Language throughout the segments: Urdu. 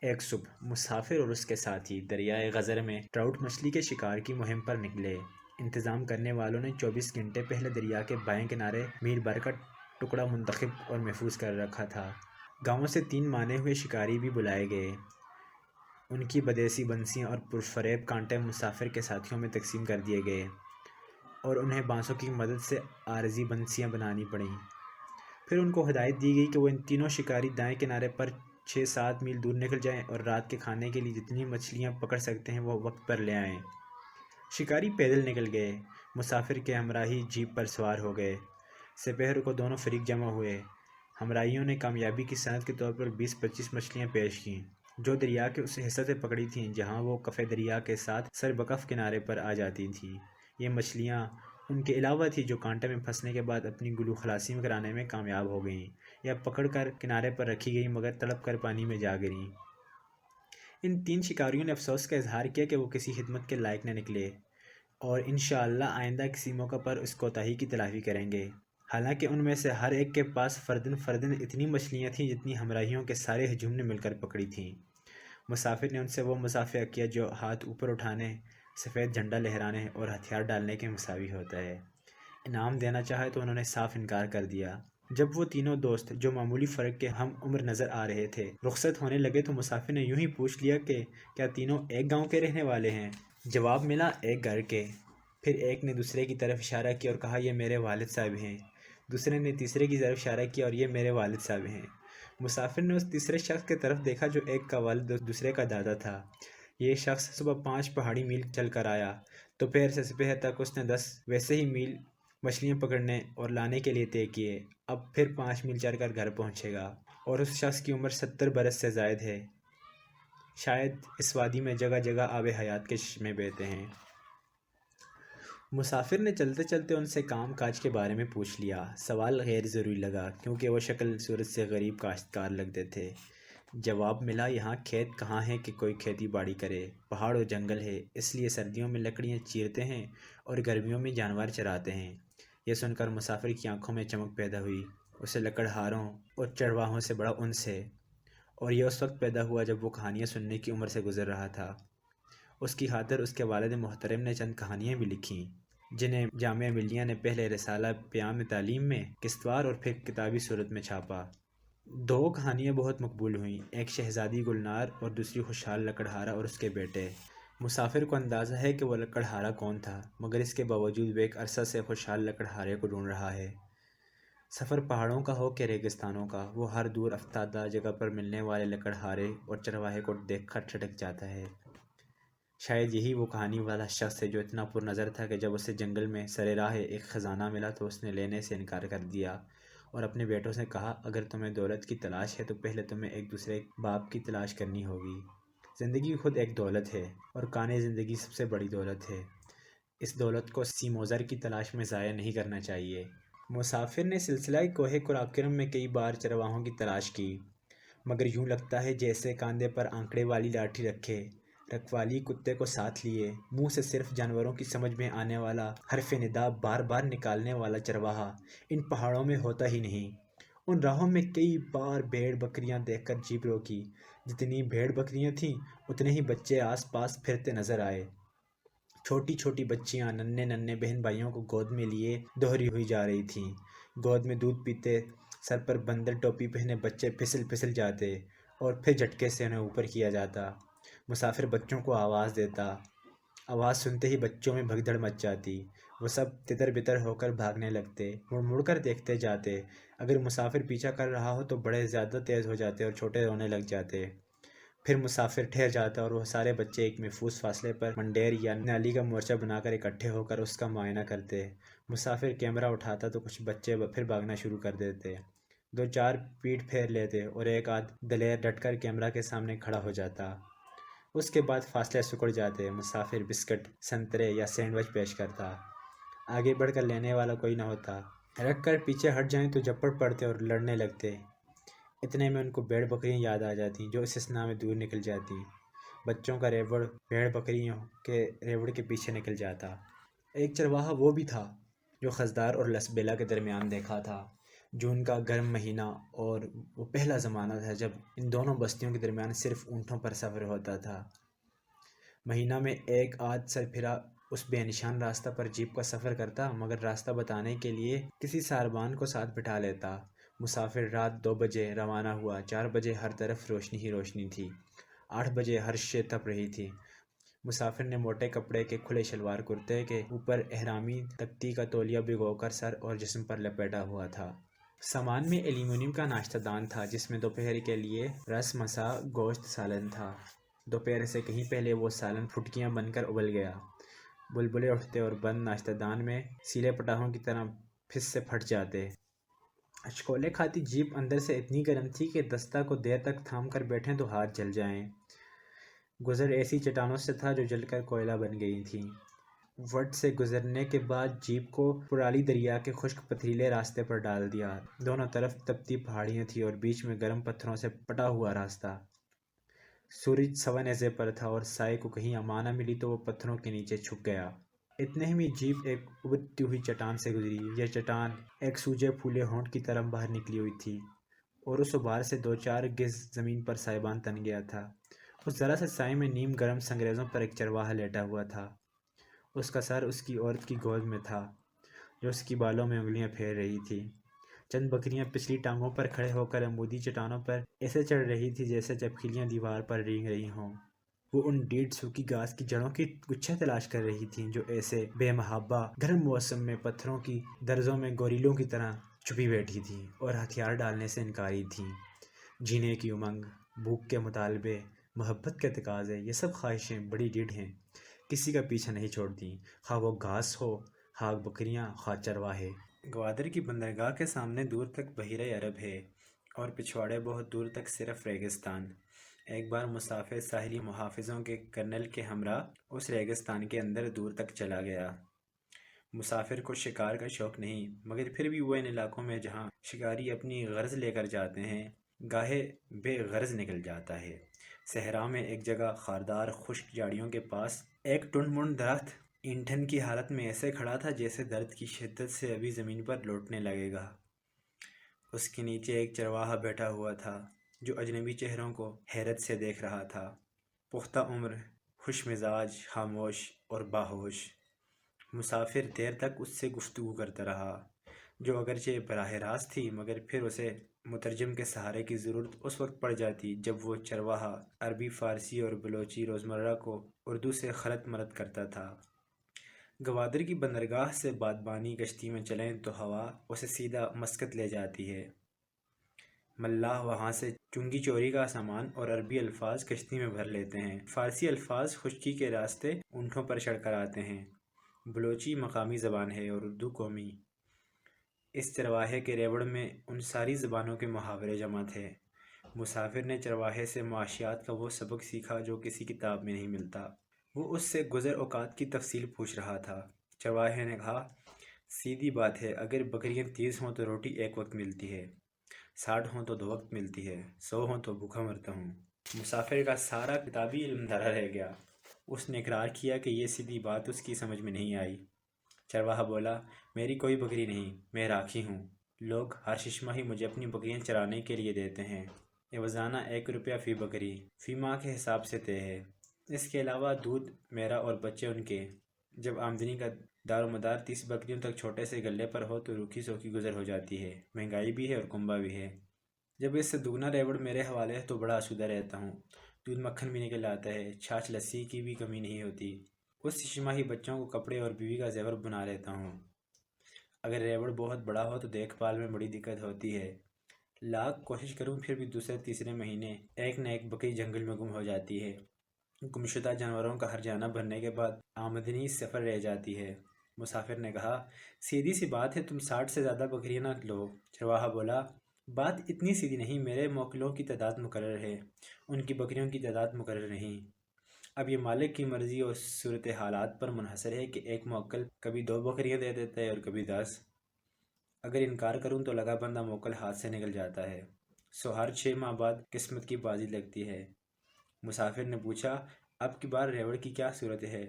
ایک صبح مسافر اور اس کے ساتھی دریائے غزر میں ٹراؤٹ مچھلی کے شکار کی مہم پر نکلے۔ انتظام کرنے والوں نے 24 گھنٹے پہلے دریا کے بائیں کنارے میل بھر کا ٹکڑا منتخب اور محفوظ کر رکھا تھا۔ گاؤں سے 3 مانے ہوئے شکاری بھی بلائے گئے۔ ان کی بدیسی بنسیاں اور پرفریب کانٹے مسافر کے ساتھیوں میں تقسیم کر دیے گئے اور انہیں بانسوں کی مدد سے عارضی بنسیاں بنانی پڑیں۔ پھر ان کو ہدایت دی گئی کہ وہ ان تینوں شکاری دائیں کنارے پر 6-7 میل دور نکل جائیں اور رات کے کھانے کے لیے جتنی مچھلیاں پکڑ سکتے ہیں وہ وقت پر لے آئیں۔ شکاری پیدل نکل گئے، مسافر کے ہمراہی جیپ پر سوار ہو گئے۔ سپہر کو دونوں فریق جمع ہوئے۔ ہمراہیوں نے کامیابی کی سند کے طور پر 20-25 مچھلیاں پیش کیں، جو دریا کے اس حصے سے پکڑی تھیں جہاں وہ کف دریا کے ساتھ سربکف کنارے پر آ جاتی تھیں۔ یہ مچھلیاں ان کے علاوہ تھی جو کانٹے میں پھنسنے کے بعد اپنی گلو خلاصی میں کرانے میں کامیاب ہو گئیں یا پکڑ کر کنارے پر رکھی گئیں مگر تڑپ کر پانی میں جا گریں۔ ان 3 شکاریوں نے افسوس کا اظہار کیا کہ وہ کسی خدمت کے لائق نہ نکلے اور انشاءاللہ آئندہ کسی موقع پر اس کوتاہی کی تلافی کریں گے۔ حالانکہ ان میں سے ہر ایک کے پاس فرداً اتنی مچھلیاں تھیں جتنی ہمراہیوں کے سارے ہجوم نے مل کر پکڑی تھیں۔ مسافر نے ان سے وہ مصافحہ کیا جو ہاتھ اوپر اٹھانے، سفید جھنڈا لہرانے اور ہتھیار ڈالنے کے مساوی ہوتا ہے۔ انعام دینا چاہے تو انہوں نے صاف انکار کر دیا۔ جب وہ تینوں دوست جو معمولی فرق کے ہم عمر نظر آ رہے تھے رخصت ہونے لگے تو مسافر نے یوں ہی پوچھ لیا کہ کیا تینوں ایک گاؤں کے رہنے والے ہیں؟ جواب ملا، ایک گھر کے۔ پھر ایک نے دوسرے کی طرف اشارہ کیا اور کہا، یہ میرے والد صاحب ہیں۔ دوسرے نے تیسرے کی طرف اشارہ کیا اور یہ میرے والد صاحب ہیں۔ مسافر نے اس تیسرے شخص کی طرف دیکھا جو ایک کا والد دوسرے کا دادا تھا۔ یہ شخص صبح 5 پہاڑی میل چل کر آیا۔ دوپہر سے سپہر تک اس نے 10 ویسے ہی میل مچھلیاں پکڑنے اور لانے کے لیے طے کیے۔ اب پھر 5 میل چل کر گھر پہنچے گا اور اس شخص کی عمر 70 برس سے زائد ہے۔ شاید اس وادی میں جگہ جگہ آب حیات کے چشمے بہتے ہیں۔ مسافر نے چلتے چلتے ان سے کام کاج کے بارے میں پوچھ لیا۔ سوال غیر ضروری لگا کیونکہ وہ شکل صورت سے غریب کاشتکار لگتے تھے۔ جواب ملا، یہاں کھیت کہاں ہے کہ کوئی کھیتی باڑی کرے، پہاڑ و جنگل ہے، اس لیے سردیوں میں لکڑیاں چیرتے ہیں اور گرمیوں میں جانور چراتے ہیں۔ یہ سن کر مسافر کی آنکھوں میں چمک پیدا ہوئی۔ اسے لکڑہاروں اور چرواہوں سے بڑا انس ہے اور یہ اس وقت پیدا ہوا جب وہ کہانیاں سننے کی عمر سے گزر رہا تھا۔ اس کی خاطر اس کے والد محترم نے چند کہانیاں بھی لکھیں جنہیں جامعہ ملیہ نے پہلے رسالہ پیام تعلیم میں قسطوار اور پھر کتابی صورت میں چھاپا۔ 2 کہانیاں بہت مقبول ہوئیں، ایک شہزادی گلنار اور دوسری خوشحال لکڑہارا اور اس کے بیٹے۔ مسافر کو اندازہ ہے کہ وہ لکڑہارا کون تھا، مگر اس کے باوجود وہ ایک عرصہ سے خوشحال لکڑہارے کو ڈھونڈ رہا ہے۔ سفر پہاڑوں کا ہو کہ ریگستانوں کا، وہ ہر دور افتادہ جگہ پر ملنے والے لکڑہارے اور چرواہے کو دیکھ کر ٹھٹک جاتا ہے۔ شاید یہی وہ کہانی والا شخص ہے جو اتنا پر نظر تھا کہ جب اسے جنگل میں سر راہ ایک خزانہ ملا تو اس نے لینے سے انکار کر دیا اور اپنے بیٹوں سے کہا، اگر تمہیں دولت کی تلاش ہے تو پہلے تمہیں ایک دوسرے باپ کی تلاش کرنی ہوگی۔ زندگی خود ایک دولت ہے اور کانِ زندگی سب سے بڑی دولت ہے۔ اس دولت کو سیموزر کی تلاش میں ضائع نہیں کرنا چاہیے۔ مسافر نے سلسلہ کوہ قراقرم میں کئی بار چرواہوں کی تلاش کی، مگر یوں لگتا ہے جیسے کاندھے پر آنکڑے والی لاٹھی رکھے، رکھوالی کتے کو ساتھ لیے، منہ سے صرف جانوروں کی سمجھ میں آنے والا حرف ندا بار بار نکالنے والا چرواہا ان پہاڑوں میں ہوتا ہی نہیں۔ ان راہوں میں کئی بار بھیڑ بکریاں دیکھ کر جیپ روکی۔ جتنی بھیڑ بکریاں تھیں اتنے ہی بچے آس پاس پھرتے نظر آئے۔ چھوٹی چھوٹی بچیاں ننھے ننھے بہن بھائیوں کو گود میں لیے دوہری ہوئی جا رہی تھیں۔ گود میں دودھ پیتے، سر پر بندر ٹوپی پہنے بچے پھسل پھسل جاتے اور پھر جھٹکے سے انہیں اوپر کیا جاتا۔ مسافر بچوں کو آواز دیتا۔ آواز سنتے ہی بچوں میں بھگدڑ مچ جاتی۔ وہ سب تتر بتر ہو کر بھاگنے لگتے، مڑ مڑ کر دیکھتے جاتے۔ اگر مسافر پیچھا کر رہا ہو تو بڑے زیادہ تیز ہو جاتے اور چھوٹے رونے لگ جاتے۔ پھر مسافر ٹھہر جاتا اور وہ سارے بچے ایک محفوظ فاصلے پر منڈیر یا نالی کا مورچہ بنا کر اکٹھے ہو کر اس کا معائنہ کرتے۔ مسافر کیمرہ اٹھاتا تو کچھ بچے پھر بھاگنا شروع کر دیتے، 2-4 پیٹھ پھیر لیتے اور ایک آدھ دلیر ڈٹ کر کیمرہ کے سامنے کھڑا ہو جاتا۔ اس کے بعد فاصلے سکڑ جاتے۔ مسافر بسکٹ، سنترے یا سینڈوچ پیش کرتا۔ آگے بڑھ کر لینے والا کوئی نہ ہوتا۔ رکھ کر پیچھے ہٹ جائیں تو جھپٹ پڑتے اور لڑنے لگتے۔ اتنے میں ان کو بھیڑ بکریاں یاد آ جاتیں جو اس اثنا میں دور نکل جاتیں۔ بچوں کا ریوڑ بھیڑ بکریوں کے ریوڑ کے پیچھے نکل جاتا۔ ایک چرواہا وہ بھی تھا جو خضدار اور لسبیلا کے درمیان دیکھا تھا۔ جون کا گرم مہینہ، اور وہ پہلا زمانہ تھا جب ان دونوں بستیوں کے درمیان صرف اونٹوں پر سفر ہوتا تھا۔ مہینہ میں ایک آدھ سر پھرا اس بے نشان راستہ پر جیپ کا سفر کرتا، مگر راستہ بتانے کے لیے کسی ساربان کو ساتھ بٹھا لیتا۔ مسافر رات 2 بجے روانہ ہوا۔ 4 بجے ہر طرف روشنی ہی روشنی تھی۔ 8 بجے ہر شے تپ رہی تھی۔ مسافر نے موٹے کپڑے کے کھلے شلوار کرتے کے اوپر احرامی تکتی کا تولیہ بھگو کر سر اور جسم پر لپیٹا ہوا تھا۔ سامان میں ایلومینیم کا ناشتہ دان تھا جس میں دوپہر کے لیے رس مسا گوشت سالن تھا۔ دوپہر سے کہیں پہلے وہ سالن پھٹکیاں بن کر ابل گیا۔ بلبلے اٹھتے اور بند ناشتہ دان میں سیلے پٹاخوں کی طرح پھس سے پھٹ جاتے۔ اشکولے کھاتی جیپ اندر سے اتنی گرم تھی کہ دستہ کو دیر تک تھام کر بیٹھیں تو ہاتھ جل جائیں۔ گزر ایسی چٹانوں سے تھا جو جل کر کوئلہ بن گئی تھیں۔ وٹ سے گزرنے کے بعد جیپ کو پرالی دریا کے خشک پتھریلے راستے پر ڈال دیا۔ دونوں طرف تپتی پہاڑیاں تھیں اور بیچ میں گرم پتھروں سے پٹا ہوا راستہ۔ سورج سوا نیزے پر تھا اور سائے کو کہیں امان نہ ملی تو وہ پتھروں کے نیچے چھپ گیا۔ اتنے ہی میں جیپ ایک ابھرتی ہوئی چٹان سے گزری۔ یہ چٹان ایک سوجے پھولے ہونٹ کی طرح باہر نکلی ہوئی تھی اور اس ابھار سے 2-4 گز زمین پر سائبان تن گیا تھا۔ اس ذرا سے سائے میں نیم گرم سنگریزوں پر ایک چرواہا لیٹا ہوا تھا۔ اس کا سر اس کی عورت کی گود میں تھا جو اس کی بالوں میں انگلیاں پھیر رہی تھی۔ چند بکریاں پچھلی ٹانگوں پر کھڑے ہو کر عمودی چٹانوں پر ایسے چڑھ رہی تھی جیسے چپکلیاں دیوار پر رینگ رہی ہوں۔ وہ ان ڈیڑھ سوکھی گھاس کی جڑوں کی گچھیں تلاش کر رہی تھیں جو ایسے بے محابہ گرم موسم میں پتھروں کی درزوں میں گوریلوں کی طرح چھپی بیٹھی تھیں اور ہتھیار ڈالنے سے انکاری تھیں۔ جینے کی امنگ، بھوک کے مطالبے، محبت کے تقاضے، یہ سب خواہشیں بڑی ڈیڑھ ہیں، کسی کا پیچھا نہیں چھوڑتی، خواہ وہ گھاس ہو، خواہ بکریاں، خواہ چرواہے۔ گوادر کی بندرگاہ کے سامنے دور تک بحیرہ عرب ہے اور پچھواڑے بہت دور تک صرف ریگستان۔ ایک بار مسافر ساحلی محافظوں کے کرنل کے ہمراہ اس ریگستان کے اندر دور تک چلا گیا۔ مسافر کو شکار کا شوق نہیں، مگر پھر بھی وہ ان علاقوں میں جہاں شکاری اپنی غرض لے کر جاتے ہیں گاہے بے غرض نکل جاتا ہے۔ صحرا میں ایک جگہ خاردار خشک جھاڑیوں کے پاس ایک ٹنڈ منڈ درخت اینٹھن کی حالت میں ایسے کھڑا تھا جیسے درد کی شدت سے ابھی زمین پر لوٹنے لگے گا۔ اس کے نیچے ایک چرواہا بیٹھا ہوا تھا جو اجنبی چہروں کو حیرت سے دیکھ رہا تھا۔ پختہ عمر، خوش مزاج، خاموش اور باہوش۔ مسافر دیر تک اس سے گفتگو کرتا رہا، جو اگرچہ براہ راست تھی، مگر پھر اسے مترجم کے سہارے کی ضرورت اس وقت پڑ جاتی جب وہ چرواہا عربی، فارسی اور بلوچی روزمرہ کو اردو سے خلط ملط کرتا تھا۔ گوادر کی بندرگاہ سے بادبانی کشتی میں چلیں تو ہوا اسے سیدھا مسقط لے جاتی ہے۔ ملاح وہاں سے چنگی چوری کا سامان اور عربی الفاظ کشتی میں بھر لیتے ہیں۔ فارسی الفاظ خشکی کے راستے اونٹوں پر چڑھ کر آتے ہیں۔ بلوچی مقامی زبان ہے اور اردو قومی۔ اس چرواہے کے ریوڑ میں ان ساری زبانوں کے محاورے جمع تھے۔ مسافر نے چرواہے سے معاشیات کا وہ سبق سیکھا جو کسی کتاب میں نہیں ملتا۔ وہ اس سے گزر اوقات کی تفصیل پوچھ رہا تھا۔ چرواہے نے کہا، سیدھی بات ہے، اگر بکریاں 30 ہوں تو روٹی ایک وقت ملتی ہے، 60 ہوں تو 2 وقت ملتی ہے، 100 ہوں تو بھوکا مرتا ہوں۔ مسافر کا سارا کتابی علم دھرا رہ گیا۔ اس نے اقرار کیا کہ یہ سیدھی بات اس کی سمجھ میں نہیں آئی۔ چرواہا بولا، میری کوئی بکری نہیں، میں راکھی ہوں۔ لوگ ہر 6 ماہ مجھے اپنی بکریاں چرانے کے لیے دیتے ہیں۔ روزانہ 1 روپیہ فی بکری، فی ماہ کے حساب سے طے ہے۔ اس کے علاوہ دودھ میرا اور بچے ان کے۔ جب آمدنی کا دار و مدار 30 بکریوں تک چھوٹے سے غلے پر ہو تو روکھی سوکھی گزر ہو جاتی ہے، مہنگائی بھی ہے اور کنبہ بھی ہے۔ جب اس سے دگنا ریوڑ میرے حوالے ہے تو بڑا آسودہ رہتا ہوں۔ دودھ مکھن بھی نکل آتا ہے، چھاچھ لسی کی بھی کمی نہیں ہوتی۔ اس 6 ماہی بچوں کو کپڑے اور بیوی کا زیور بنا لیتا ہوں۔ اگر ریوڑ بہت بڑا ہو تو دیکھ بھال میں بڑی دقت ہوتی ہے۔ لاکھ کوشش کروں پھر بھی دوسرے تیسرے مہینے ایک نہ ایک بکری جنگل میں گم ہو جاتی ہے۔ گمشدہ جانوروں کا ہرجانہ بھرنے کے بعد آمدنی صفر رہ جاتی ہے۔ مسافر نے کہا، سیدھی سی بات ہے، تم 60 سے زیادہ بکریاں نہ لو۔ چرواہا بولا، بات اتنی سیدھی نہیں، میرے موکلوں کی تعداد مقرر ہے، ان کی بکریوں کی تعداد مقرر نہیں۔ اب یہ مالک کی مرضی اور صورت حالات پر منحصر ہے کہ ایک موکل کبھی 2 بکریاں دے دیتا ہے اور کبھی 10۔ اگر انکار کروں تو لگا بندہ موکل ہاتھ سے نکل جاتا ہے، سو ہر 6 ماہ بعد قسمت کی بازی لگتی ہے۔ مسافر نے پوچھا، اب کی بار ریوڑ کی کیا صورت ہے؟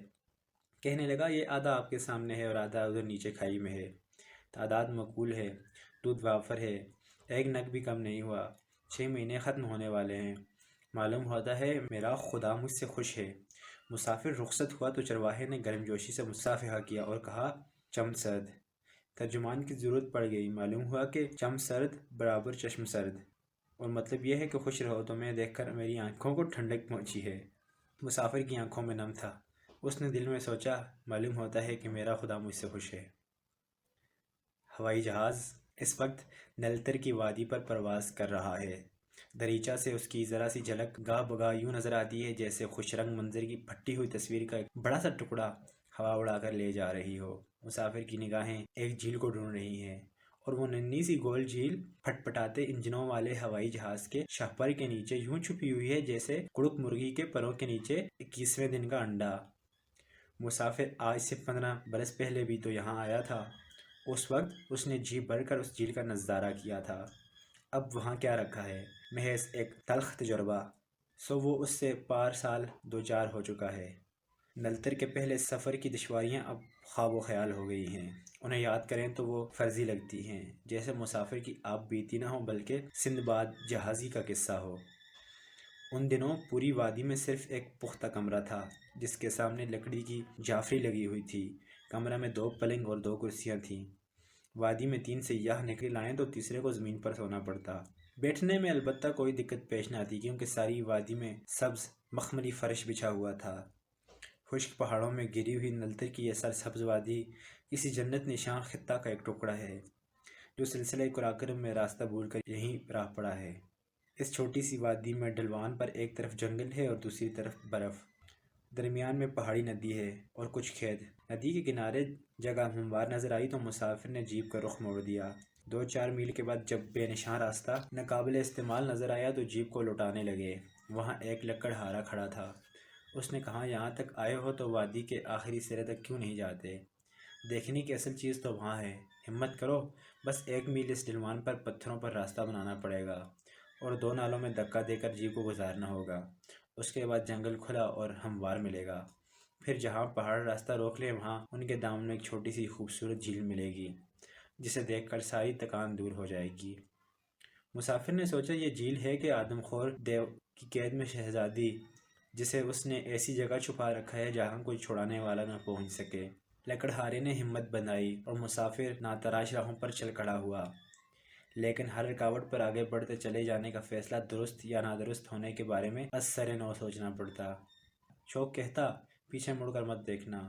کہنے لگا، یہ آدھا آپ کے سامنے ہے اور آدھا ادھر نیچے کھائی میں ہے۔ تعداد معقول ہے، دودھ وافر ہے، ایک نگ بھی کم نہیں ہوا۔ 6 مہینے ختم ہونے والے ہیں، معلوم ہوتا ہے میرا خدا مجھ سے خوش ہے۔ مسافر رخصت ہوا تو چرواہے نے گرم جوشی سے مصافحہ کیا اور کہا چم سرد۔ ترجمان کی ضرورت پڑ گئی، معلوم ہوا کہ چم سرد برابر چشم سرد، اور مطلب یہ ہے کہ خوش رہو، تمہیں دیکھ کر میری آنکھوں کو ٹھنڈک پہنچی ہے۔ مسافر کی آنکھوں میں نم تھا، اس نے دل میں سوچا معلوم ہوتا ہے کہ میرا خدا مجھ سے خوش ہے۔ ہوائی جہاز اس وقت نلتر کی وادی پر پرواز کر رہا ہے۔ دریچہ سے اس کی ذرا سی جھلک گاہ بگاہ یوں نظر آتی ہے جیسے خوش رنگ منظر کی پھٹی ہوئی تصویر کا ایک بڑا سا ٹکڑا ہوا اڑا کر لے جا رہی ہو۔ مسافر کی نگاہیں ایک جھیل کو ڈھونڈ رہی ہیں، اور وہ ننھی سی گول جھیل پھٹ پٹاتے انجنوں والے ہوائی جہاز کے شاہپر کے نیچے یوں چھپی ہوئی ہے جیسے کڑک مرغی کے پروں کے نیچے 21ویں دن کا انڈا۔ مسافر آج سے 15 برس پہلے بھی تو یہاں آیا تھا، اس وقت اس نے جی بھر کر اس جھیل کا نظارہ کیا تھا۔ اب وہاں کیا رکھا ہے؟ محض ایک تلخ تجربہ، سو وہ اس سے پار سال دوچار ہو چکا ہے۔ نلتر کے پہلے سفر کی دشواریاں اب خواب و خیال ہو گئی ہیں، انہیں یاد کریں تو وہ فرضی لگتی ہیں، جیسے مسافر کی آپ بیتی نہ ہو بلکہ سندباد جہازی کا قصہ ہو۔ ان دنوں پوری وادی میں صرف ایک پختہ کمرہ تھا جس کے سامنے لکڑی کی جعفری لگی ہوئی تھی۔ کمرہ میں 2 پلنگ اور 2 کرسیاں تھیں۔ وادی میں 3 سیاح نکل آئیں تو تیسرے کو زمین پر سونا پڑتا۔ بیٹھنے میں البتہ کوئی دقت پیش نہ آتی کیونکہ ساری وادی میں سبز مخملی فرش بچھا ہوا تھا۔ خشک پہاڑوں میں گری ہوئی نلتر کی یہ سرسبز وادی کسی جنت نشاں خطہ کا ایک ٹکڑا ہے جو سلسلہ قراقرم میں راستہ بھول کر یہیں راہ پڑا ہے۔ اس چھوٹی سی وادی میں ڈھلوان پر ایک طرف جنگل ہے اور دوسری طرف برف، درمیان میں پہاڑی ندی ہے اور کچھ کھیت۔ ندی کے کنارے جگہ ہموار نظر آئی تو مسافر نے جیپ کا رخ موڑ دیا۔ 2-4 میل کے بعد جب بے نشان راستہ ناقابل استعمال نظر آیا تو جیپ کو لوٹانے لگے۔ وہاں ایک لکڑہارا کھڑا تھا، اس نے کہا یہاں تک آئے ہو تو وادی کے آخری سرے تک کیوں نہیں جاتے؟ دیکھنے کی اصل چیز تو وہاں ہے، ہمت کرو، بس 1 میل اس ڈھلوان پر پتھروں پر راستہ بنانا پڑے گا اور 2 نالوں میں دھکا دے کر جیپ کو گزارنا ہوگا۔ اس کے بعد جنگل کھلا اور ہموار ملے گا، پھر جہاں پہاڑ راستہ روک لیں وہاں ان کے دامن میں ایک چھوٹی سی خوبصورت جھیل ملے گی جسے دیکھ کر ساری تکان دور ہو جائے گی۔ مسافر نے سوچا یہ جھیل ہے کہ آدم خور دیو کی قید میں شہزادی جسے اس نے ایسی جگہ چھپا رکھا ہے جہاں کوئی چھڑانے والا نہ پہنچ سکے۔ لکڑہارے نے ہمت بندھائی اور مسافر ناتراش راہوں پر چل کھڑا ہوا، لیکن ہر رکاوٹ پر آگے بڑھتے چلے جانے کا فیصلہ درست یا نادرست ہونے کے بارے میں از سر نو سوچنا پڑتا۔ شوق کہتا پیچھے مڑ کر مت دیکھنا،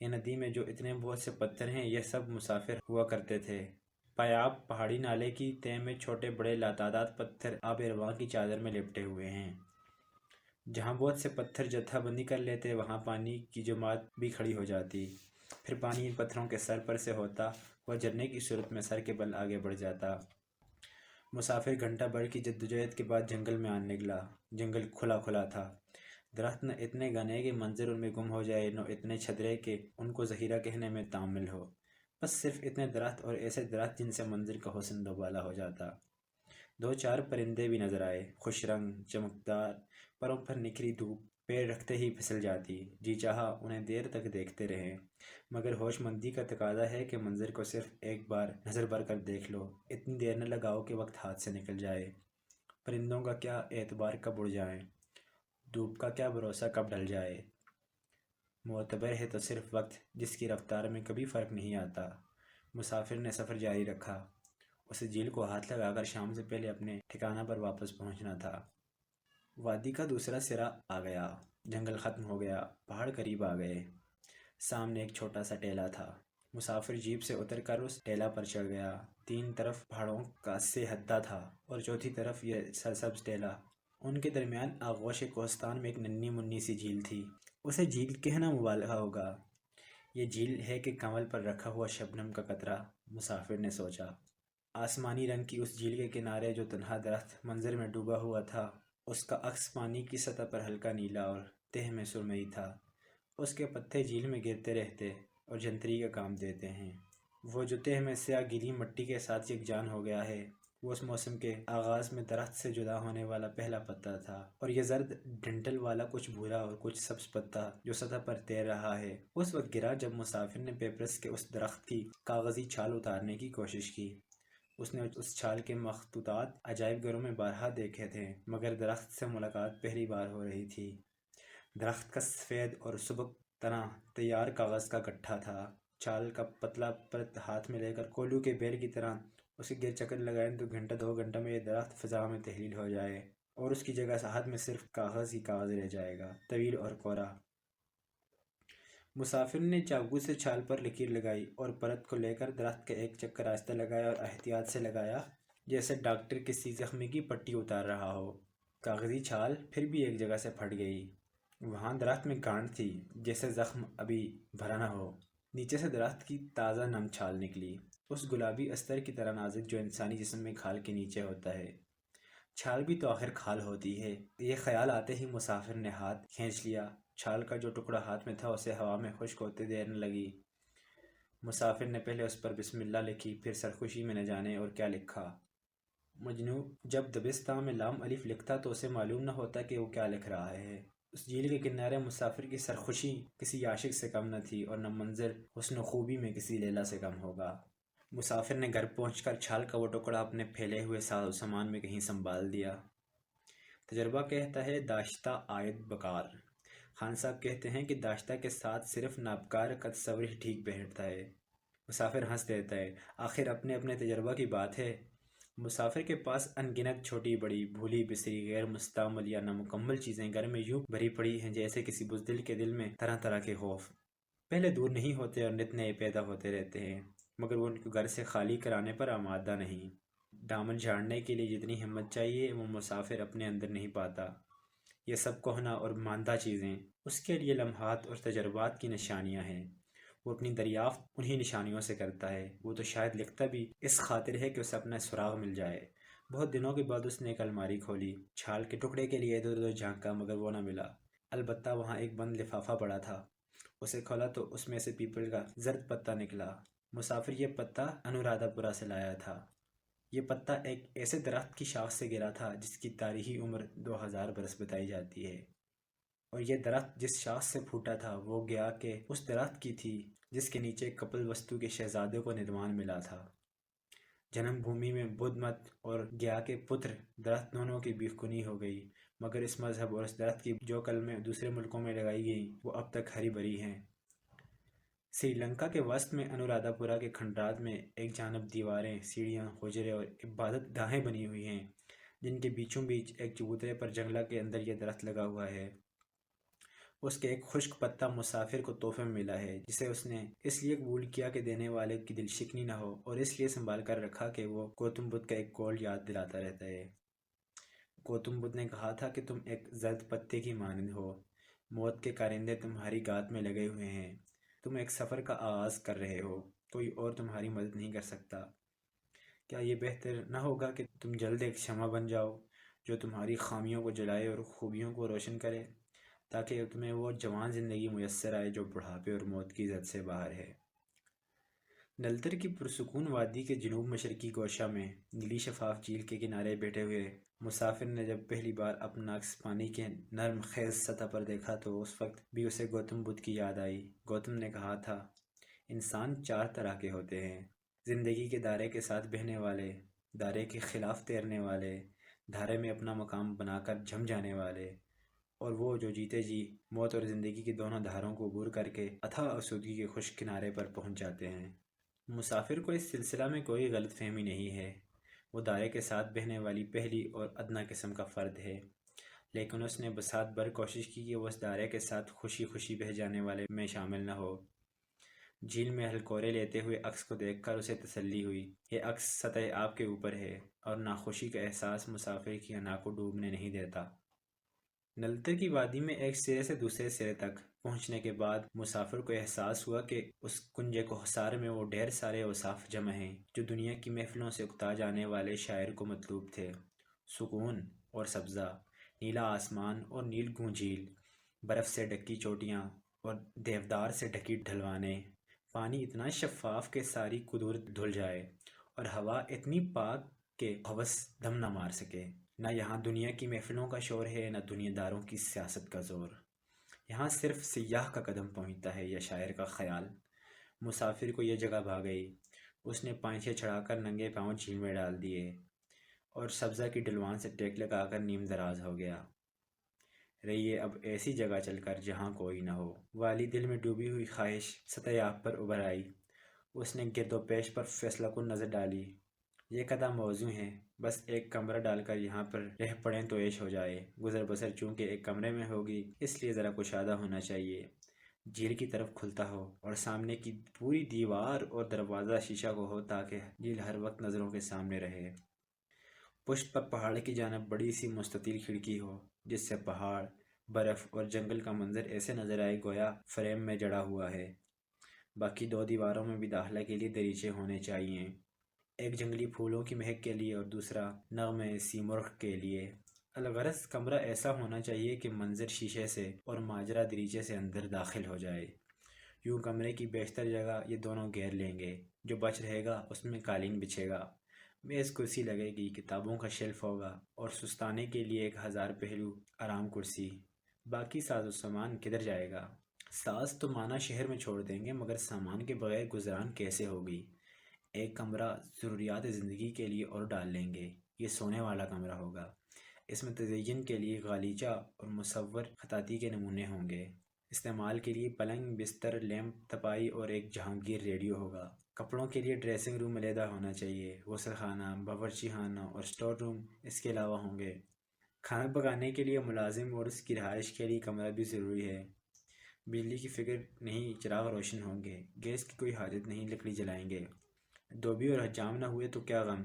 یہ ندی میں جو اتنے بہت سے پتھر ہیں یہ سب مسافر ہوا کرتے تھے۔ پایاب پہاڑی نالے کی تہہ میں چھوٹے بڑے لاتعداد پتھر آب رواں کی چادر میں لپٹے ہوئے ہیں۔ جہاں بہت سے پتھر جتھا بندی کر لیتے وہاں پانی کی جماعت بھی کھڑی ہو جاتی، پھر پانی ان پتھروں کے سر پر سے ہوتا ہوا جھرنے کی صورت میں سر کے بل آگے بڑھ جاتا۔ مسافر گھنٹہ بھر کی جدوجہد کے بعد جنگل میں آن نکلا۔ جنگل کھلا کھلا تھا، درخت نہ اتنے گھنے کہ منظر ان میں گم ہو جائے، نہ اتنے چھدرے کہ ان کو ذخیرہ کہنے میں تعامل ہو، بس صرف اتنے درخت اور ایسے درخت جن سے منظر کا حسن دوبالا ہو جاتا۔ 2-4 پرندے بھی نظر آئے، خوش رنگ، چمکدار، پروں پر نکھری دھوپ پیر رکھتے ہی پھسل جاتی۔ جی چاہا انہیں دیر تک دیکھتے رہے، مگر ہوش مندی کا تقاضا ہے کہ منظر کو صرف ایک بار نظر بھر کر دیکھ لو، اتنی دیر نہ لگاؤ کہ وقت ہاتھ سے نکل جائے۔ پرندوں کا کیا اعتبار کب اڑ جائیں، دھوپ کا کیا بھروسہ کب ڈھل جائے۔ معتبر ہے تو صرف وقت جس کی رفتار میں کبھی فرق نہیں آتا۔ مسافر نے سفر جاری رکھا، اسے جھیل کو ہاتھ لگا کر شام سے پہلے اپنے ٹھکانہ پر واپس پہنچنا تھا۔ وادی کا دوسرا سرا آ گیا، جنگل ختم ہو گیا، پہاڑ قریب آ گئے۔ سامنے ایک چھوٹا سا ٹیلہ تھا، مسافر جیپ سے اتر کر اس ٹیلہ پر چڑھ گیا۔ 3 طرف پہاڑوں کا سہدہ تھا اور چوتھی طرف یہ سرسبز ٹیلہ، ان کے درمیان آغوش کوہستان میں ایک ننھی منھی سی جھیل تھی۔ اسے جھیل کہنا مبالغہ ہوگا، یہ جھیل ہے کہ کنول پر رکھا ہوا شبنم کا قطرہ، مسافر نے سوچا۔ آسمانی رنگ کی اس جھیل کے کنارے جو تنہا درخت منظر میں ڈوبا ہوا تھا اس کا عکس پانی کی سطح پر ہلکا نیلا اور تہہ میں سرمئی تھا۔ اس کے پتے جھیل میں گرتے رہتے اور جنتری کا کام دیتے ہیں۔ وہ جو تہہ میں سیاہ گیلی مٹی کے ساتھ یکجان ہو گیا ہے وہ اس موسم کے آغاز میں درخت سے جدا ہونے والا پہلا پتا تھا، اور یہ زرد ڈنٹل والا کچھ بھورا اور کچھ سبز پتا جو سطح پر تیر رہا ہے اس وقت گرا جب مسافر نے پیپرس کے اس درخت کی کاغذی چھال اتارنے کی کوشش کی۔ اس نے اس چھال کے مخطوطات عجائب گھروں میں بارہا دیکھے تھے، مگر درخت سے ملاقات پہلی بار ہو رہی تھی۔ درخت کا سفید اور سبک تنا تیار کاغذ کا گٹھا تھا۔ چھال کا پتلا پرت ہاتھ میں لے کر کولو کے بیل کی طرح اس کے گر چکر لگائیں تو گھنٹہ 2 گھنٹہ میں یہ درخت فضا میں تحلیل ہو جائے اور اس کی جگہ ہاتھ میں صرف کاغذ ہی کاغذ رہ جائے گا، طویل اور کوڑا۔ مسافر نے چاقو سے چھال پر لکیر لگائی اور پرت کو لے کر درخت کا ایک چکر آہستہ لگایا اور احتیاط سے لگایا، جیسے ڈاکٹر کسی زخمی کی پٹی اتار رہا ہو۔ کاغذی چھال پھر بھی ایک جگہ سے پھٹ گئی۔ وہاں درخت میں گانٹھ تھی، جیسے زخم ابھی بھرا نہ ہو۔ نیچے سے درخت کی تازہ نم چھال نکلی، اس گلابی استر کی طرح نازک جو انسانی جسم میں کھال کے نیچے ہوتا ہے۔ چھال بھی تو آخر کھال ہوتی ہے۔ یہ خیال آتے ہی مسافر نے ہاتھ کھینچ لیا۔ چھال کا جو ٹکڑا ہاتھ میں تھا اسے ہوا میں خشک ہوتے دیر نہ لگی۔ مسافر نے پہلے اس پر بسم اللہ لکھی، پھر سرخوشی میں نہ جانے اور کیا لکھا۔ مجنوں جب دبستان میں لام الف لکھتا تو اسے معلوم نہ ہوتا کہ وہ کیا لکھ رہا ہے۔ اس جھیل کے کنارے مسافر کی سرخوشی کسی عاشق سے کم نہ تھی اور نہ منظر حسن و خوبی میں کسی لیلا سے کم ہوگا۔ مسافر نے گھر پہنچ کر چھال کا وہ ٹکڑا اپنے پھیلے ہوئے ساز و سامان میں کہیں سنبھال دیا۔ تجربہ کہتا ہے داشتہ آید بکار۔ خان صاحب کہتے ہیں کہ داشتہ کے ساتھ صرف ناپکار کا تصور ہی ٹھیک بیٹھتا ہے۔ مسافر ہنس دیتا ہے، آخر اپنے اپنے تجربہ کی بات ہے۔ مسافر کے پاس ان گنت چھوٹی بڑی، بھولی بسری، غیر مستعمل یا نامکمل چیزیں گھر میں یوں بھری پڑی ہیں جیسے کسی بزدل کے دل میں طرح طرح کے خوف پہلے دور نہیں ہوتے اور نت نئے پیدا ہوتے رہتے ہیں، مگر وہ ان کو گھر سے خالی کرانے پر آمادہ نہیں۔ دامن جھاڑنے کے لیے جتنی ہمت چاہیے وہ مسافر اپنے اندر نہیں پاتا۔ یہ سب کہنا اور ماندہ چیزیں اس کے لیے لمحات اور تجربات کی نشانیاں ہیں۔ وہ اپنی دریافت انہی نشانیوں سے کرتا ہے۔ وہ تو شاید لکھتا بھی اس خاطر ہے کہ اسے اپنا سراغ مل جائے۔ بہت دنوں کے بعد اس نے ایک الماری کھولی، چھال کے ٹکڑے کے لیے ادھر ادھر جھانکا، مگر وہ نہ ملا۔ البتہ وہاں ایک بند لفافہ پڑا تھا۔ اسے کھولا تو اس میں سے پیپل کا زرد پتا نکلا۔ مسافر یہ پتا انورادھا پورہ سے لایا تھا۔ یہ پتا ایک ایسے درخت کی شاخ سے گرا تھا جس کی تاریخی عمر 2000 برس بتائی جاتی ہے، اور یہ درخت جس شاخ سے پھوٹا تھا وہ گیا کہ اس درخت کی تھی جس کے نیچے کپل وستو کے شہزادے کو نروان ملا تھا۔ جنم بھومی میں بدھ مت اور گیا کے پتر درخت دونوں کی بیخ کنی ہو گئی، مگر اس مذہب اور اس درخت کی جو کلمیں دوسرے ملکوں میں لگائی گئیں وہ اب تک ہری بھری ہیں۔ سری لنکا کے وسط میں انورادھا پورہ کے کھنڈرات میں ایک جانب دیواریں، سیڑھیاں، حجرے اور عبادت گاہیں بنی ہوئی ہیں، جن کے بیچوں بیچ ایک چبوترے پر جنگلہ کے اندر یہ درخت لگا ہوا ہے۔ اس کے ایک خشک پتا مسافر کو تحفے میں ملا ہے، جسے اس نے اس لیے قبول کیا کہ دینے والے کی دل شکنی نہ ہو، اور اس لیے سنبھال کر رکھا کہ وہ گوتم بدھ کا ایک قول یاد دلاتا رہتا ہے۔ گوتم بدھ نے کہا تھا کہ تم ایک زرد پتے کی مانند ہو، موت کے کارندے تمہاری گات میں لگے ہوئے ہیں، تم ایک سفر کا آغاز کر رہے ہو، کوئی اور تمہاری مدد نہیں کر سکتا۔ کیا یہ بہتر نہ ہوگا کہ تم جلد ایک شمع بن جاؤ جو تمہاری خامیوں کو جلائے اور خوبیوں کو روشن کرے، تاکہ تمہیں وہ جوان زندگی میسر آئے جو بڑھاپے اور موت کی زد سے باہر ہے۔ نلتر کی پرسکون وادی کے جنوب مشرقی گوشہ میں نیلی شفاف جھیل کے کنارے بیٹھے ہوئے مسافر نے جب پہلی بار اپنا عکس پانی کے نرم خیز سطح پر دیکھا تو اس وقت بھی اسے گوتم بدھ کی یاد آئی۔ گوتم نے کہا تھا، انسان 4 طرح کے ہوتے ہیں: زندگی کے دائرے کے ساتھ بہنے والے، دائرے کے خلاف تیرنے والے، دھارے میں اپنا مقام بنا کر جم جانے والے، اور وہ جو جیتے جی موت اور زندگی کی دونوں دھاروں کو عبور کر کے اتھاہ آسودگی کے خشک کنارے پر پہنچ جاتے ہیں۔ مسافر کو اس سلسلہ میں کوئی غلط فہمی نہیں ہے۔ وہ دائرے کے ساتھ بہنے والی پہلی اور ادنیٰ قسم کا فرد ہے، لیکن اس نے بساط بھر کوشش کی کہ وہ اس دائرے کے ساتھ خوشی خوشی بہہ جانے والے میں شامل نہ ہو۔ جھیل میں ہلکورے لیتے ہوئے عکس کو دیکھ کر اسے تسلی ہوئی۔ یہ عکس سطح آب کے اوپر ہے اور ناخوشی کا احساس مسافر کی انا کو ڈوبنے نہیں دیتا۔ نلتر کی وادی میں ایک سرے سے دوسرے سرے تک پہنچنے کے بعد مسافر کو احساس ہوا کہ اس کنج کوہسار میں وہ ڈھیر سارے اوصاف جمع ہیں جو دنیا کی محفلوں سے اکتا جانے والے شاعر کو مطلوب تھے: سکون اور سبزہ، نیلا آسمان اور نیل گوں جھیل، برف سے ڈھکی چوٹیاں اور دیودار سے ڈھکی ڈھلوانیں، پانی اتنا شفاف کہ ساری قدور دھل جائے، اور ہوا اتنی پاک کہ ہوس دم نہ مار سکے۔ نہ یہاں دنیا کی محفلوں کا شور ہے، نہ دنیا داروں کی سیاست کا زور۔ یہاں صرف سیاح کا قدم پہنچتا ہے یا شاعر کا خیال۔ مسافر کو یہ جگہ بھا گئی۔ اس نے پائچے چڑھا کر ننگے پاؤں جھیل میں ڈال دیے اور سبزہ کی ڈلوان سے ٹیک لگا کر نیم دراز ہو گیا۔ رہیے اب ایسی جگہ چل کر جہاں کوئی نہ ہو۔ والی دل میں ڈوبی ہوئی خواہش سطح آب پر ابھر آئی۔ اس نے گرد و پیش پر فیصلہ کن نظر ڈالی۔ یہ قدم موزوں ہے، بس ایک کمرہ ڈال کر یہاں پر رہ پڑیں تو عیش ہو جائے۔ گزر بسر چونکہ ایک کمرے میں ہوگی، اس لیے ذرا کشادہ ہونا چاہیے، جھیل کی طرف کھلتا ہو اور سامنے کی پوری دیوار اور دروازہ شیشہ کو ہو تاکہ جھیل ہر وقت نظروں کے سامنے رہے۔ پشت پر پہاڑ کی جانب بڑی سی مستطیل کھڑکی ہو جس سے پہاڑ، برف اور جنگل کا منظر ایسے نظر آئے گویا فریم میں جڑا ہوا ہے۔ باقی دو دیواروں میں بھی داخلہ کے لیے دریچے ہونے چاہیے، ایک جنگلی پھولوں کی مہک کے لیے اور دوسرا نغمے سیمرغ کے لیے۔ الغرض کمرہ ایسا ہونا چاہیے کہ منظر شیشے سے اور ماجرا دریچے سے اندر داخل ہو جائے۔ یوں کمرے کی بیشتر جگہ یہ دونوں گھیر لیں گے، جو بچ رہے گا اس میں قالین بچھے گا، میز کرسی لگے گی، کتابوں کا شیلف ہوگا اور سستانے کے لیے ایک 1000 پہلو آرام کرسی۔ باقی ساز و سامان کدھر جائے گا؟ ساز تو مانا شہر میں چھوڑ دیں گے، مگر سامان کے بغیر گزران کیسے ہوگی؟ ایک کمرہ ضروریات زندگی کے لیے اور ڈال لیں گے، یہ سونے والا کمرہ ہوگا۔ اس میں تزئین کے لیے غالیچہ اور مصور خطاطی کے نمونے ہوں گے۔ استعمال کے لیے پلنگ، بستر، لیمپ، تپائی اور ایک جہانگیر ریڈیو ہوگا۔ کپڑوں کے لیے ڈریسنگ روم علیحدہ ہونا چاہیے، غسل خانہ، باورچی خانہ اور اسٹور روم اس کے علاوہ ہوں گے۔ کھانا پکانے کے لیے ملازم اور اس کی رہائش کے لیے کمرہ بھی ضروری ہے۔ بجلی کی فکر نہیں، چراغ روشن ہوں گے، گیس کی کوئی حاجت نہیں، لکڑی جلائیں گے۔ دھوبی اور حجام نہ ہوئے تو کیا غم،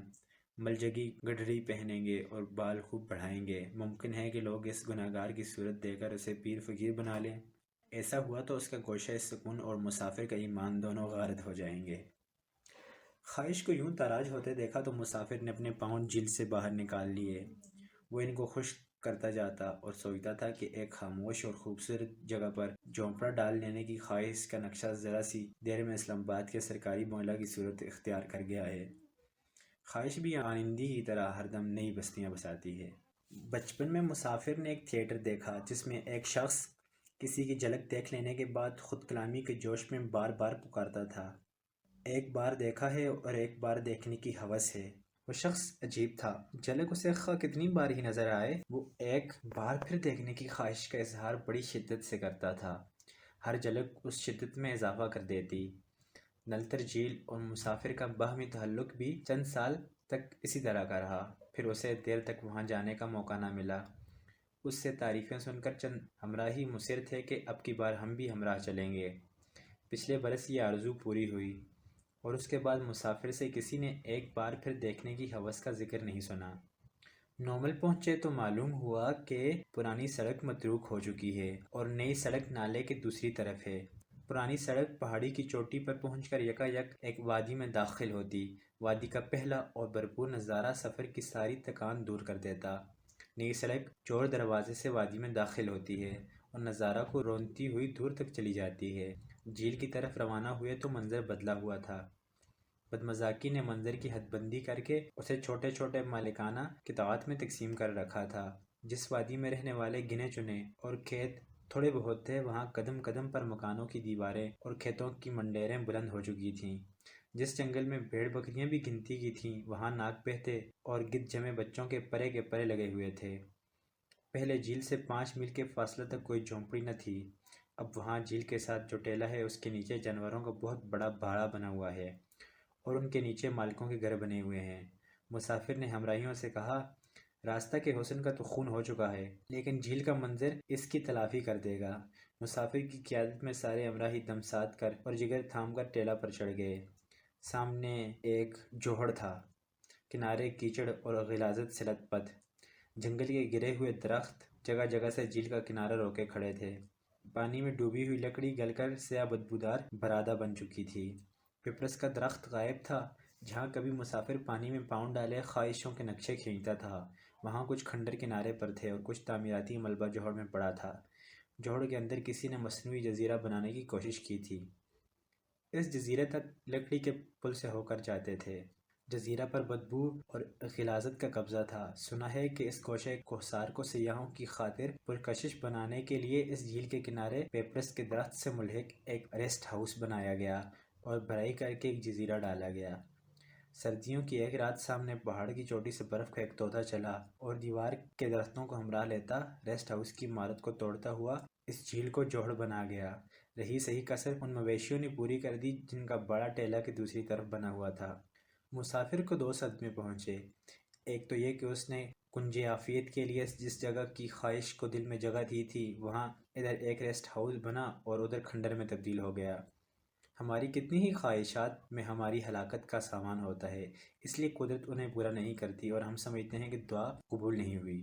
ملجگی گڈری پہنیں گے اور بال خوب بڑھائیں گے۔ ممکن ہے کہ لوگ اس گناہگار کی صورت دے کر اسے پیر فقیر بنا لیں۔ ایسا ہوا تو اس کا گوشہ سکون اور مسافر کا ایمان دونوں غارت ہو جائیں گے۔ خواہش کو یوں تاراج ہوتے دیکھا تو مسافر نے اپنے پاؤں جلد سے باہر نکال لیے۔ وہ ان کو خشک کرتا جاتا اور سوچتا تھا کہ ایک خاموش اور خوبصورت جگہ پر جھونپڑا ڈال لینے کی خواہش کا نقشہ ذرا سی دیر میں اسلام آباد کے سرکاری بنگلہ کی صورت اختیار کر گیا ہے۔ خواہش بھی آئندی کی طرح ہر دم نئی بستیاں بساتی ہے۔ بچپن میں مسافر نے ایک تھیٹر دیکھا جس میں ایک شخص کسی کی جھلک دیکھ لینے کے بعد خود کلامی کے جوش میں بار بار پکارتا تھا، ایک بار دیکھا ہے اور ایک بار دیکھنے کی ہوس ہے۔ وہ شخص عجیب تھا، جھلک اسے خواہ کتنی بار ہی نظر آئے، وہ ایک بار پھر دیکھنے کی خواہش کا اظہار بڑی شدت سے کرتا تھا۔ ہر جھلک اس شدت میں اضافہ کر دیتی۔ نلتر جھیل اور مسافر کا باہمی تعلق بھی چند سال تک اسی طرح کا رہا، پھر اسے دیر تک وہاں جانے کا موقع نہ ملا۔ اس سے تعریفیں سن کر چند ہمراہی مصر تھے کہ اب کی بار ہم بھی ہمراہ چلیں گے۔ پچھلے برس یہ آرزو پوری ہوئی اور اس کے بعد مسافر سے کسی نے ایک بار پھر دیکھنے کی ہوس کا ذکر نہیں سنا۔ نومل پہنچے تو معلوم ہوا کہ پرانی سڑک متروک ہو چکی ہے اور نئی سڑک نالے کے دوسری طرف ہے۔ پرانی سڑک پہاڑی کی چوٹی پر پہنچ کر یکایک ایک وادی میں داخل ہوتی۔ وادی کا پہلا اور بھرپور نظارہ سفر کی ساری تھکان دور کر دیتا۔ نئی سڑک چور دروازے سے وادی میں داخل ہوتی ہے اور نظارہ کو رونتی ہوئی دور تک چلی جاتی ہے۔ جھیل کی طرف روانہ ہوئے تو منظر بدلا ہوا تھا۔ بدمزاقی نے منظر کی حد بندی کر کے اسے چھوٹے چھوٹے مالکانہ قطعات میں تقسیم کر رکھا تھا۔ جس وادی میں رہنے والے گنے چنے اور کھیت تھوڑے بہت تھے، وہاں قدم قدم پر مکانوں کی دیواریں اور کھیتوں کی منڈیریں بلند ہو چکی تھیں۔ جس جنگل میں بھیڑ بکریاں بھی گنتی کی تھیں، وہاں ناگ بہتے اور گدھ جمے بچوں کے پرے لگے ہوئے تھے۔ پہلے جھیل سے 5 میل کے فاصلے تک کوئی جھونپڑی نہ تھی، اب وہاں جھیل کے ساتھ جو ٹیلا ہے اس کے نیچے جانوروں کا بہت بڑا باڑہ بنا ہوا ہے اور ان کے نیچے مالکوں کے گھر بنے ہوئے ہیں۔ مسافر نے ہمراہیوں سے کہا، راستہ کے حسن کا تو خون ہو چکا ہے، لیکن جھیل کا منظر اس کی تلافی کر دے گا۔ مسافر کی قیادت میں سارے ہمراہی دم ساتھ کر اور جگر تھام کر ٹیلا پر چڑھ گئے۔ سامنے ایک جوہڑ تھا، کنارے کیچڑ اور غلاظت سے لت پت، جنگل کے گرے ہوئے درخت جگہ جگہ سے جھیل کا کنارہ روکے کھڑے تھے۔ پانی میں ڈوبی ہوئی لکڑی گل کر سیاہ بدبودار برادہ بن چکی تھی۔ پیپرس کا درخت غائب تھا، جہاں کبھی مسافر پانی میں پاؤں ڈالے خواہشوں کے نقشے کھینچتا تھا، وہاں کچھ کھنڈر کنارے پر تھے اور کچھ تعمیراتی ملبہ جوہڑ میں پڑا تھا۔ جوہڑ کے اندر کسی نے مصنوعی جزیرہ بنانے کی کوشش کی تھی۔ اس جزیرے تک لکڑی کے پل سے ہو کر جاتے تھے۔ جزیرہ پر بدبو اور غلاظت کا قبضہ تھا۔ سنا ہے کہ اس گوشے کوہسار کو سیاحوں کی خاطر پرکشش بنانے کے لیے اس جھیل کے کنارے پیپرس کے درخت سے ملحق ایک ریسٹ ہاؤس بنایا گیا اور بھرائی کر کے ایک جزیرہ ڈالا گیا۔ سردیوں کی ایک رات سامنے پہاڑ کی چوٹی سے برف کا ایک تودا چلا اور دیوار کے درختوں کو ہمراہ لیتا ریسٹ ہاؤس کی عمارت کو توڑتا ہوا اس جھیل کو جوہر بنا گیا۔ رہی صحیح کسر ان مویشیوں نے پوری کر دی جن کا بڑا ٹیلا کی دوسری طرف بنا ہوا تھا۔ مسافر کو دو صدمے پہنچے۔ ایک تو یہ کہ اس نے کنج عافیت کے لیے جس جگہ کی خواہش کو دل میں جگہ دی تھی وہاں ادھر ایک ریسٹ ہاؤس بنا اور ادھر کھنڈر میں تبدیل ہو گیا۔ ہماری کتنی ہی خواہشات میں ہماری ہلاکت کا سامان ہوتا ہے، اس لیے قدرت انہیں پورا نہیں کرتی اور ہم سمجھتے ہیں کہ دعا قبول نہیں ہوئی۔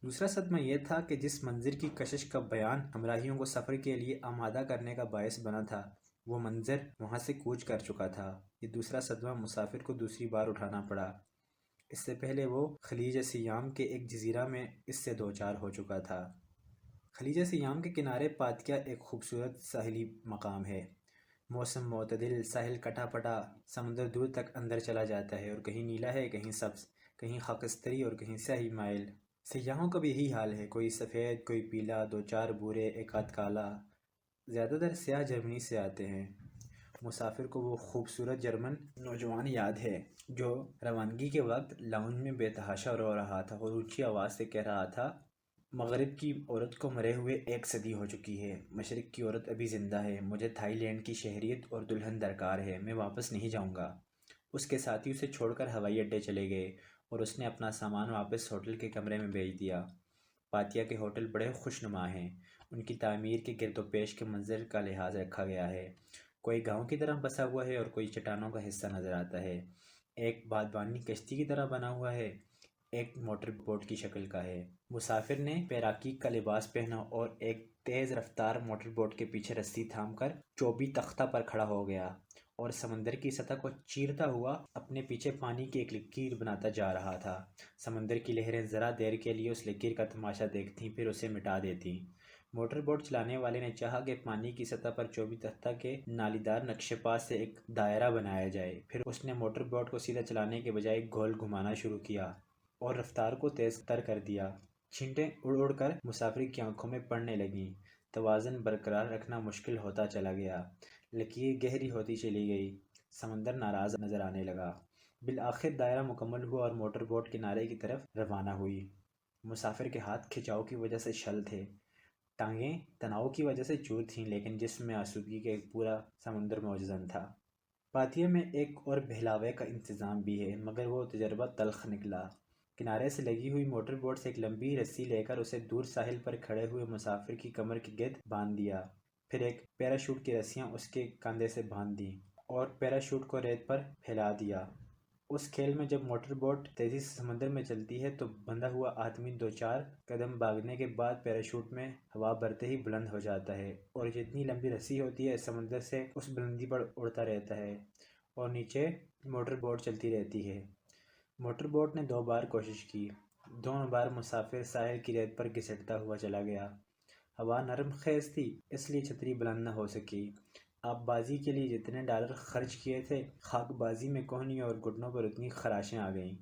دوسرا صدمہ یہ تھا کہ جس منظر کی کشش کا بیان ہمراہیوں کو سفر کے لیے آمادہ کرنے کا باعث بنا تھا وہ منظر وہاں سے کوچ کر چکا تھا۔ یہ دوسرا صدمہ مسافر کو دوسری بار اٹھانا پڑا۔ اس سے پہلے وہ خلیج سیام کے ایک جزیرہ میں اس سے دوچار ہو چکا تھا۔ خلیج سیام کے کنارے پاتیا ایک خوبصورت ساحلی مقام ہے۔ موسم معتدل، ساحل کٹا پٹا، سمندر دور تک اندر چلا جاتا ہے اور کہیں نیلا ہے، کہیں سبز، کہیں خاکستری اور کہیں سیاہی مائل۔ سیاحوں کا بھی یہی حال ہے، کوئی سفید، کوئی پیلا، دو چار بورے، ایک آدھ کالا۔ زیادہ تر سیاح جرمنی سے آتے ہیں۔ مسافر کو وہ خوبصورت جرمن نوجوان یاد ہے جو روانگی کے وقت لاؤنج میں بے تحاشا رو رہا تھا اور اونچی آواز سے کہہ رہا تھا، مغرب کی عورت کو مرے ہوئے 1 صدی ہو چکی ہے، مشرق کی عورت ابھی زندہ ہے، مجھے تھائی لینڈ کی شہریت اور دلہن درکار ہے، میں واپس نہیں جاؤں گا۔ اس کے ساتھی اسے چھوڑ کر ہوائی اڈے چلے گئے اور اس نے اپنا سامان واپس ہوٹل کے کمرے میں بھیج دیا۔ پاتیا کے ہوٹل بڑے خوش نما ہیں، ان کی تعمیر کے گرد و پیش کے منظر کا لحاظ رکھا گیا ہے۔ کوئی گاؤں کی طرح بسا ہوا ہے اور کوئی چٹانوں کا حصہ نظر آتا ہے۔ ایک بادبانی کشتی کی طرح بنا ہوا ہے، ایک موٹر بوٹ کی شکل کا ہے۔ مسافر نے پیراکی کا لباس پہنا اور ایک تیز رفتار موٹر بوٹ کے پیچھے رسی تھام کر چوبی تختہ پر کھڑا ہو گیا اور سمندر کی سطح کو چیرتا ہوا اپنے پیچھے پانی کی ایک لکیر بناتا جا رہا تھا۔ سمندر کی لہریں ذرا دیر کے لیے اس لکیر کا تماشا دیکھتیں پھر اسے مٹا دیتیں۔ موٹر بوٹ چلانے والے نے چاہا کہ پانی کی سطح پر چوبی تختہ کے نالیدار نقشے پا سے ایک دائرہ بنایا جائے۔ پھر اس نے موٹر بوٹ کو سیدھا چلانے کے بجائے گول گھمانا شروع کیا اور رفتار کو تیز تر کر دیا۔ چھینٹیں اڑ اڑ کر مسافر کی آنکھوں میں پڑنے لگیں۔ توازن برقرار رکھنا مشکل ہوتا چلا گیا۔ لکیر گہری ہوتی چلی گئی۔ سمندر ناراض نظر آنے لگا۔ بالآخر دائرہ مکمل ہوا اور موٹر بوٹ کنارے کی طرف روانہ ہوئی۔ مسافر کے ہاتھ کھچاؤ کی وجہ سے شل تھے، ٹانگیں تناؤ کی وجہ سے چور تھیں، لیکن جسم میں آسودگی کا ایک پورا سمندر موجزن تھا۔ پاتیا میں ایک اور بہلاوے کا انتظام بھی ہے، مگر وہ تجربہ تلخ نکلا۔ کنارے سے لگی ہوئی موٹر بوٹ سے ایک لمبی رسی لے کر اسے دور ساحل پر کھڑے ہوئے مسافر کی کمر کے گرد باندھ دیا۔ پھر ایک پیراشوٹ کی رسیاں اس کے کاندھے سے باندھ دیں اور پیراشوٹ کو ریت پر پھیلا دیا۔ اس کھیل میں جب موٹر بوٹ تیزی سے سمندر میں چلتی ہے تو بندھا ہوا آدمی دو چار قدم بھاگنے کے بعد پیراشوٹ میں ہوا بھرتے ہی بلند ہو جاتا ہے اور جتنی لمبی رسی ہوتی ہے سمندر سے اس بلندی پر اڑتا رہتا ہے اور نیچے موٹر بوٹ چلتی رہتی ہے۔ موٹر بوٹ نے 2 بار کوشش کی، دونوں بار مسافر ساحل کی ریت پر گھسٹتا ہوا چلا گیا۔ ہوا نرم خیز تھی اس لیے چھتری بلند نہ ہو سکی۔ آب بازی کے لیے جتنے ڈالر خرچ کیے تھے خاک بازی میں کوہنیوں اور گھٹنوں پر اتنی خراشیں آ گئیں۔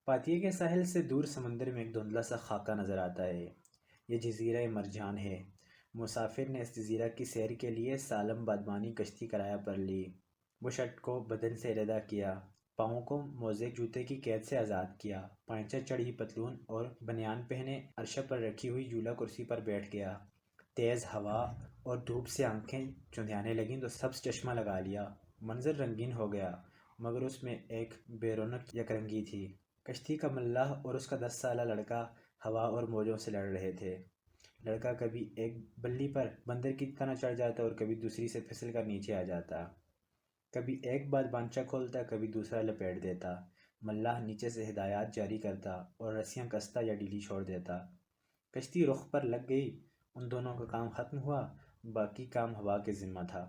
پاتیا کے ساحل سے دور سمندر میں ایک دھندلا سا خاکہ نظر آتا ہے۔ یہ جزیرہ مرجان ہے۔ مسافر نے اس جزیرہ کی سیر کے لیے سالم بادبانی کشتی کرایہ پر لی۔ وہ شرٹ کو بدن سے علیحدہ کیا، پاؤں کو موزے جوتے کی قید سے آزاد کیا، پائنچر چڑھی پتلون اور بنیان پہنے عرشہ پر رکھی ہوئی جھولا کرسی پر بیٹھ گیا۔ تیز ہوا اور دھوپ سے آنکھیں چندھیانے لگیں تو سبز چشمہ لگا لیا۔ منظر رنگین ہو گیا مگر اس میں ایک بے رونق یک رنگی تھی۔ کشتی کا ملاح اور اس کا 10 سالہ لڑکا ہوا اور موجوں سے لڑ رہے تھے۔ لڑکا کبھی ایک بلی پر بندر کی طرح چڑھ جاتا اور کبھی دوسری سے پھسل کر نیچے آ جاتا، کبھی ایک بادبانچہ کھولتا کبھی دوسرا لپیٹ دیتا۔ ملاح نیچے سے ہدایات جاری کرتا اور رسیاں کستا یا ڈھیلی چھوڑ دیتا۔ کشتی رخ پر لگ گئی، ان دونوں کا کام ختم ہوا، باقی کام ہوا کے ذمہ تھا۔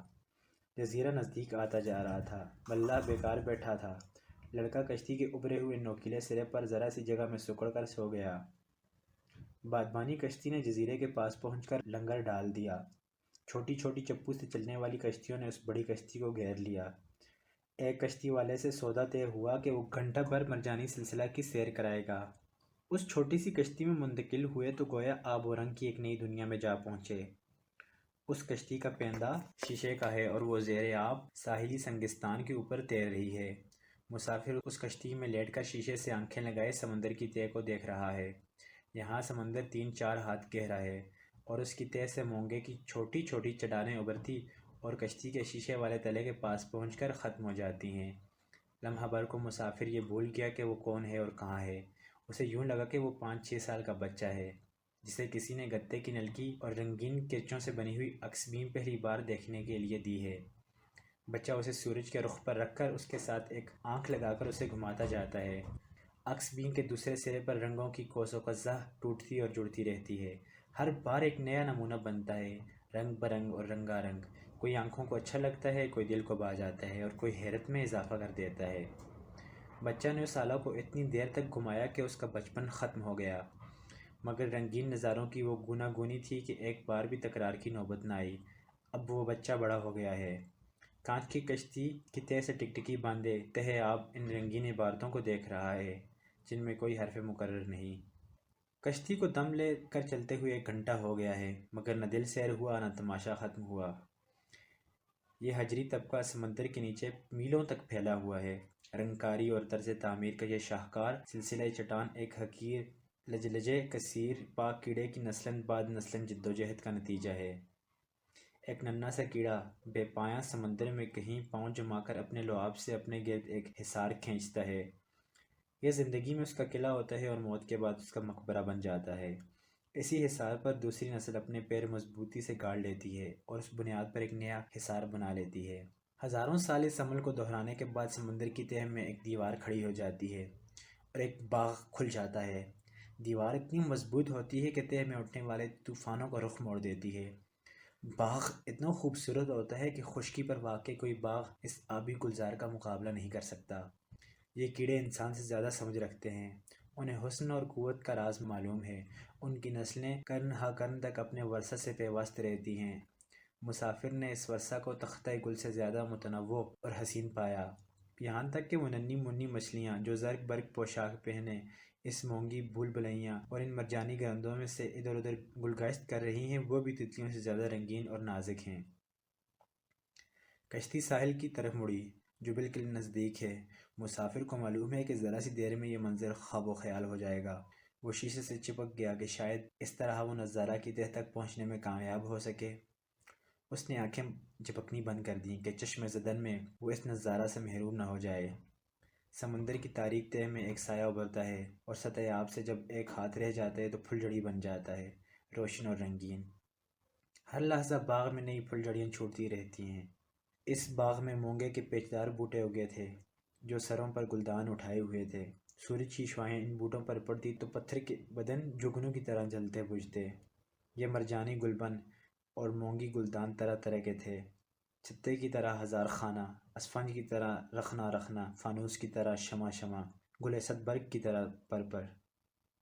جزیرہ نزدیک آتا جا رہا تھا، ملاح بیکار بیٹھا تھا۔ لڑکا کشتی کے ابھرے ہوئے نوکیلے سرے پر ذرا سی جگہ میں سکڑ کر سو گیا۔ بادبانی کشتی نے جزیرے کے پاس پہنچ کر لنگر ڈال دیا۔ چھوٹی چھوٹی چپو سے چلنے والی کشتیوں نے اس بڑی کشتی کو گھیر لیا۔ ایک کشتی والے سے سودا طے ہوا کہ وہ گھنٹہ بھر مرجانی سلسلہ کی سیر کرائے گا۔ اس چھوٹی سی کشتی میں منتقل ہوئے تو گویا آب و رنگ کی ایک نئی دنیا میں جا پہنچے۔ اس کشتی کا پیندہ شیشے کا ہے اور وہ زیر آب ساحلی سنگستان کے اوپر تیر رہی ہے۔ مسافر اس کشتی میں لیٹ کر شیشے سے آنکھیں لگائے سمندر کی تہہ کو دیکھ رہا ہے۔ یہاں سمندر 3-4 ہاتھ گہرا ہے اور اس کی تہہ سے مونگے کی چھوٹی چھوٹی چٹانیں ابھرتی اور کشتی کے شیشے والے تلے کے پاس پہنچ کر ختم ہو جاتی ہیں۔ لمحہ بھر کو مسافر یہ بھول گیا کہ وہ کون ہے اور کہاں ہے۔ اسے یوں لگا کہ وہ 5-6 سال کا بچہ ہے جسے کسی نے گتے کی نلکی اور رنگین کیچوں سے بنی ہوئی عکس بین پہلی بار دیکھنے کے لیے دی ہے۔ بچہ اسے سورج کے رخ پر رکھ کر اس کے ساتھ ایک آنکھ لگا کر اسے گھماتا جاتا ہے۔ عکس بین کے دوسرے سرے پر رنگوں کی قوس و قزح ٹوٹتی اور جڑتی رہتی ہے۔ ہر بار ایک نیا نمونہ بنتا ہے، رنگ برنگ اور رنگا رنگ۔ کوئی آنکھوں کو اچھا لگتا ہے، کوئی دل کو بھا جاتا ہے اور کوئی حیرت میں اضافہ کر دیتا ہے۔ بچہ نے اس آلہ کو اتنی دیر تک گھمایا کہ اس کا بچپن ختم ہو گیا، مگر رنگین نظاروں کی وہ گوناگونی تھی کہ ایک بار بھی تکرار کی نوبت نہ آئی۔ اب وہ بچہ بڑا ہو گیا ہے، کانچ کی کشتی کی تہہ سے ٹکٹکی باندھے تہہ آب ان رنگین عبارتوں کو دیکھ رہا ہے جن میں کوئی حرف مقرر نہیں۔ کشتی کو دم لے کر چلتے ہوئے 1 گھنٹہ ہو گیا ہے، مگر نہ دل سیر ہوا نہ تماشا ختم ہوا۔ یہ حجری طبقہ سمندر کے نیچے میلوں تک پھیلا ہوا ہے۔ رنگکاری اور طرز تعمیر کا یہ شاہکار سلسلہ چٹان ایک حقیر لجلجے کثیر پاک کیڑے کی نسلاً بعد نسلاً جدوجہد کا نتیجہ ہے۔ ایک ننھا سا کیڑا بے پایاں سمندر میں کہیں پاؤں جما کر اپنے لعاب سے اپنے گرد ایک حصار کھینچتا ہے۔ یہ زندگی میں اس کا قلعہ ہوتا ہے اور موت کے بعد اس کا مقبرہ بن جاتا ہے۔ اسی حصار پر دوسری نسل اپنے پیر مضبوطی سے گاڑ لیتی ہے اور اس بنیاد پر ایک نیا حصار بنا لیتی ہے۔ ہزاروں سال اس عمل کو دہرانے کے بعد سمندر کی تہہ میں ایک دیوار کھڑی ہو جاتی ہے اور ایک باغ کھل جاتا ہے۔ دیوار اتنی مضبوط ہوتی ہے کہ تہہ میں اٹھنے والے طوفانوں کا رخ موڑ دیتی ہے۔ باغ اتنا خوبصورت ہوتا ہے کہ خشکی پر واقع کوئی باغ اس آبی گلزار کا مقابلہ نہیں کر سکتا۔ یہ کیڑے انسان سے زیادہ سمجھ رکھتے ہیں، انہیں حسن اور قوت کا راز معلوم ہے، ان کی نسلیں قرن ہا قرن تک اپنے ورثہ سے پیوست رہتی ہیں۔ مسافر نے اس ورثہ کو تختہ گل سے زیادہ متنوع اور حسین پایا، یہاں تک کہ وہ ننھی منھی مچھلیاں جو زرق برق پوشاک پہنے اس مونگی بھول بھلیاں اور ان مرجانی گرندوں میں سے ادھر ادھر گلگشت کر رہی ہیں، وہ بھی تتلیوں سے زیادہ رنگین اور نازک ہیں۔ کشتی ساحل کی طرف مڑی جو بالکل نزدیک ہے۔ مسافر کو معلوم ہے کہ ذرا سی دیر میں یہ منظر خواب و خیال ہو جائے گا۔ وہ شیشے سے چپک گیا کہ شاید اس طرح وہ نظارہ کی تہہ تک پہنچنے میں کامیاب ہو سکے۔ اس نے آنکھیں جھپکنی بند کر دیں کہ چشم زدن میں وہ اس نظارہ سے محروم نہ ہو جائے۔ سمندر کی تاریک تہہ میں ایک سایہ ابھرتا ہے اور سطح آب سے جب ایک ہاتھ رہ جاتا ہے تو پھلجھڑی بن جاتا ہے، روشن اور رنگین۔ ہر لحظہ باغ میں نئی پھلجھڑیاں چھوٹتی رہتی ہیں۔ اس باغ میں مونگے کے پیچدار بوٹے اگے تھے جو سروں پر گلدان اٹھائے ہوئے تھے۔ سورج کی شعاعیں ان بوٹوں پر پڑتی تو پتھر کے بدن جگنوں کی طرح جلتے بجھتے۔ یہ مرجانی گلبن اور مونگی گلدان طرح طرح کے تھے، چھتے کی طرح ہزار خانہ، اسفنج کی طرح رخنہ رخنہ، فانوس کی طرح شمع شمع، گل اسد برگ کی طرح پر پر۔